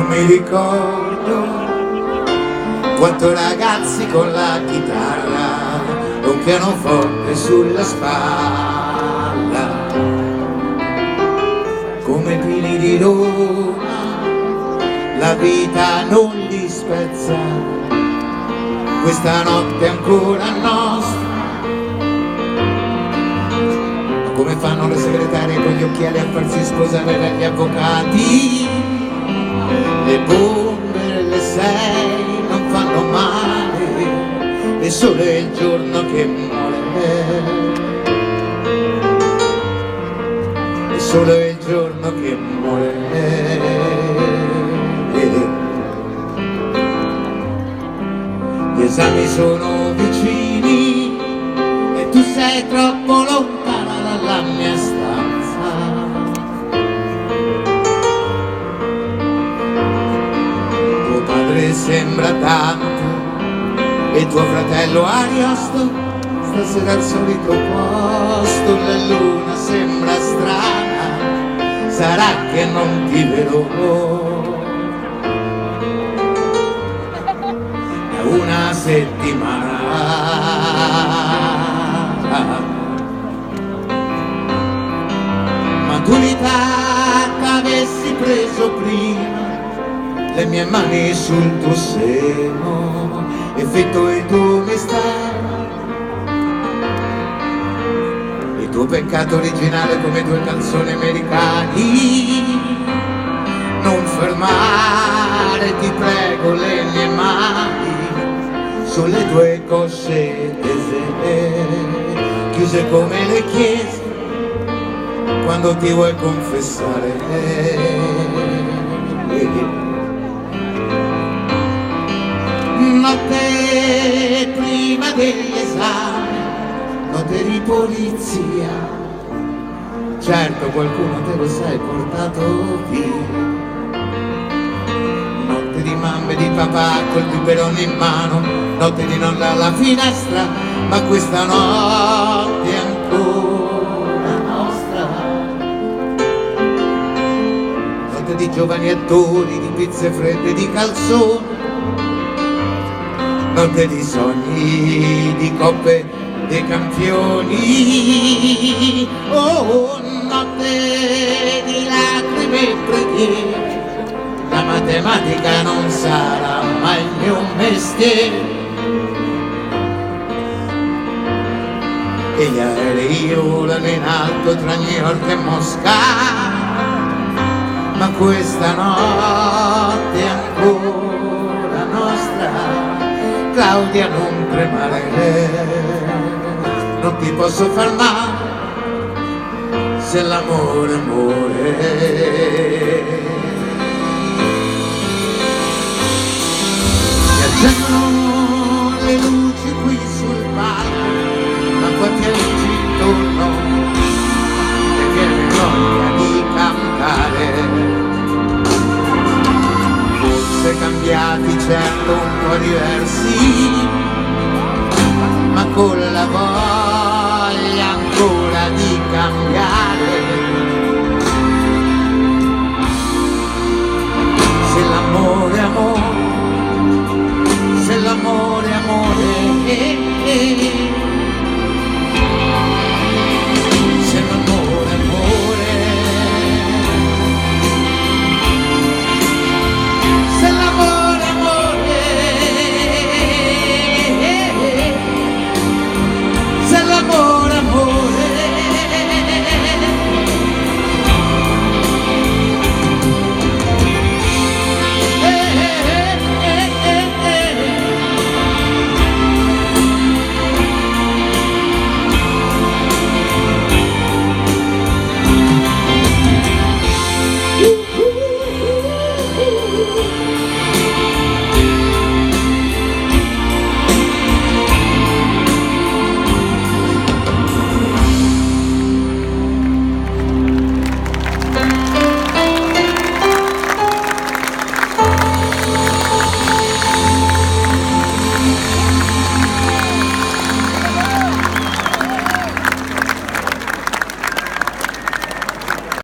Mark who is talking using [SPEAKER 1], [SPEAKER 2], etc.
[SPEAKER 1] mi ricordo quanto ragazzi con la chitarra, un pianoforte sulla spalla, come pini di Roma, la vita non li spezza, questa notte è ancora nostra. Ma come fanno le segretarie con gli occhiali a farsi sposare dagli avvocati? Le bombe le 6 non fanno male, è solo il giorno che muore, è solo il giorno che muore. Gli esami sono vicini e tu sei troppo lontana dalla mia stanza. Tuo padre sembra tanto e tuo fratello Ariosto stasera al solito posto. La luna sembra strana, sarà che non ti vedrò una settimana. Maturità t'avessi preso prima le mie mani sul tuo seno e fitto il tuo mistero, il tuo peccato originale come 2 canzoni americani. Non fermare, ti prego, le mie mani sulle tue cosce tese, chiuse come le chiese quando ti vuoi confessare. Notte prima dell'esame, notte di polizia, certo qualcuno te lo sei portato via. Notte di mamma e di papà col biberone in mano, notte di nonna alla finestra, ma questa notte è ancora nostra. Notte di giovani attori, di pizze fredde, di calzoni, notte di sogni, di coppe dei campioni. Oh, notte di lacrime e preghiere, la matematica non sarà mai il mio mestiere. E gli aerei volano in alto tra New York e Mosca, ma questa notte è ancora nostra. Claudia, non tremare, non ti posso far male se l'amore muore. Si accendono le luci qui sul palco, ma qua ti amici intorno e viene voglia di cantare. Forse cambiati, certo un po' diversi, ma con la voglia ancora di cambiare.